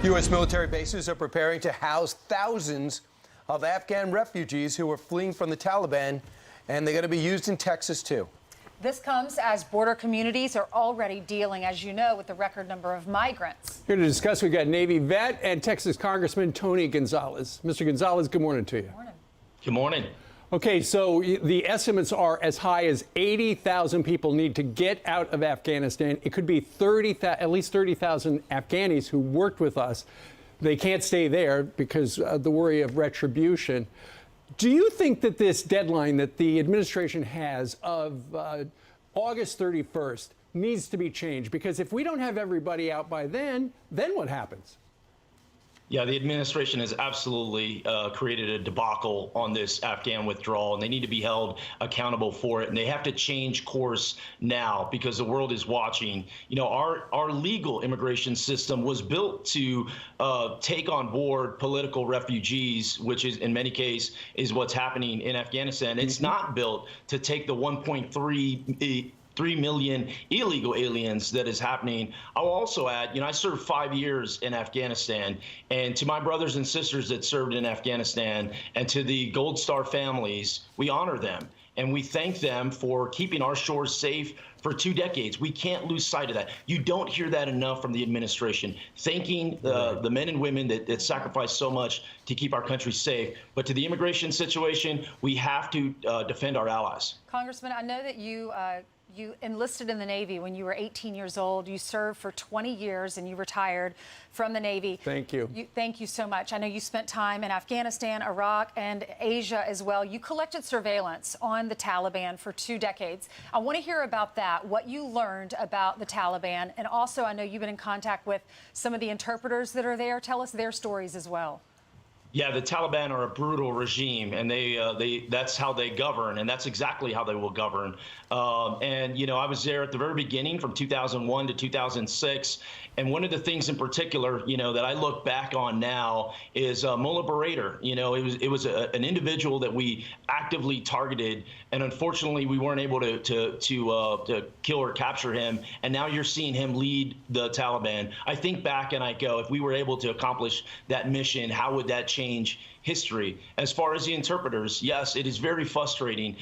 U.S. military bases are preparing to house thousands of Afghan refugees who are fleeing from the Taliban, and they're going to be used in Texas, too. This comes as border communities are already dealing, as you know, with the record number of migrants. Here to discuss, we've got Navy vet and Texas Congressman Tony Gonzalez. Mr. Gonzalez, good morning to you. Good morning. Good morning. Okay, so the estimates are as high as 80,000 people need to get out of Afghanistan. It could be at least 30,000 Afghanis who worked with us. They can't stay there because of the worry of retribution. Do you think that this deadline that the administration has of August 31st needs to be changed? Because if we don't have everybody out by then what happens? Yeah, the administration has absolutely created a debacle on this Afghan withdrawal, and they need to be held accountable for it. And they have to change course now because the world is watching. You know, our legal immigration system was built to take on board political refugees, which is in many cases is what's happening in Afghanistan. It's not built to take the 1.3 million illegal aliens that is happening. I'll also add, you know, I served 5 years in Afghanistan, and to my brothers and sisters that served in Afghanistan and to the Gold Star families, we honor them and we thank them for keeping our shores safe for 2 decades. We can't lose sight of that. You don't hear that enough from the administration, thanking the men and women that sacrificed so much to keep our country safe. But to the immigration situation, we have to defend our allies. Congressman, I know that you enlisted in the Navy when you were 18 years old. You served for 20 years and you retired from the Navy. Thank you. Thank you so much. I know you spent time in Afghanistan, Iraq, and Asia as well. You collected surveillance on the Taliban for 2 decades. I want to hear about that, what you learned about the Taliban, and also I know you've been in contact with some of the interpreters that are there. Tell us their stories as well. Yeah, the Taliban are a brutal regime, and that's how they govern, and that's exactly how they will govern. And, you know, I was there at the very beginning from 2001 to 2006, and one of the things in particular, you know, that I look back on now is Mullah Berater. You know, it was an individual that we actively targeted, and unfortunately we weren't able to kill or capture him, and now you're seeing him lead the Taliban. I think back and I go, if we were able to accomplish that mission, how would that change history? As far as the interpreters, yes, it is very frustrating.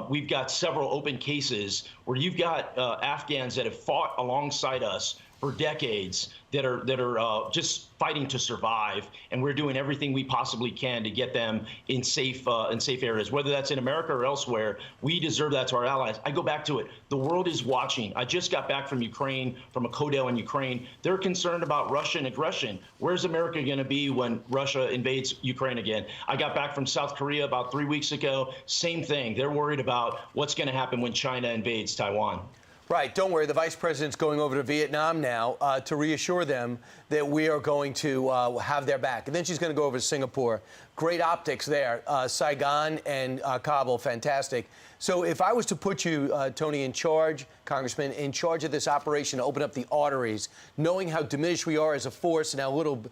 We've got several open cases where you've got Afghans that have fought alongside us for decades that are just fighting to survive, and we're doing everything we possibly can to get them in safe areas, whether that's in America or elsewhere. We deserve that to our allies. I go back to it. The world is watching. I just got back from Ukraine, from a CODEL in Ukraine. They're concerned about Russian aggression. Where's America going to be when Russia invades Ukraine again? I got back from South Korea about 3 weeks ago. Same thing. They're worried about what's going to happen when China invades Taiwan. Right. Don't worry. The vice president's going over to Vietnam now to reassure them that we are going to have their back. And then she's going to go over to Singapore. Great optics there. Saigon and Kabul, fantastic. So if I was to put you, Tony, in charge, Congressman, in charge of this operation to open up the arteries, knowing how diminished we are as a force and how little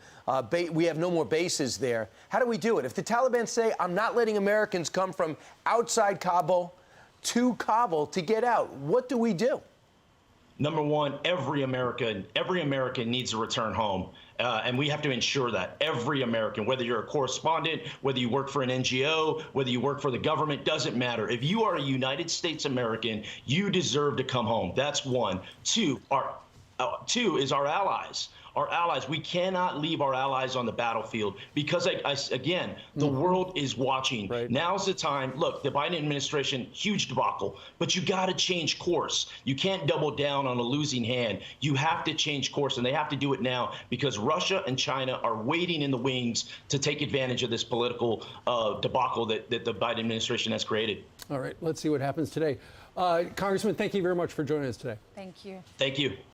we have no more bases there, how do we do it? If the Taliban say, I'm not letting Americans come from outside Kabul to Kabul to get out, what do we do? Number one, every American needs to return home. And we have to ensure that every American, whether you're a correspondent, whether you work for an NGO, whether you work for the government, doesn't matter. If you are a United States American, you deserve to come home. That's one. Two is our allies. Our allies, we cannot leave our allies on the battlefield because, again, the world is watching. Right. Now's the time. Look, the Biden administration, huge debacle, but you got to change course. You can't double down on a losing hand. You have to change course, and they have to do it now because Russia and China are waiting in the wings to take advantage of this political debacle that the Biden administration has created. All right, let's see what happens today. Congressman, thank you very much for joining us today. Thank you. Thank you.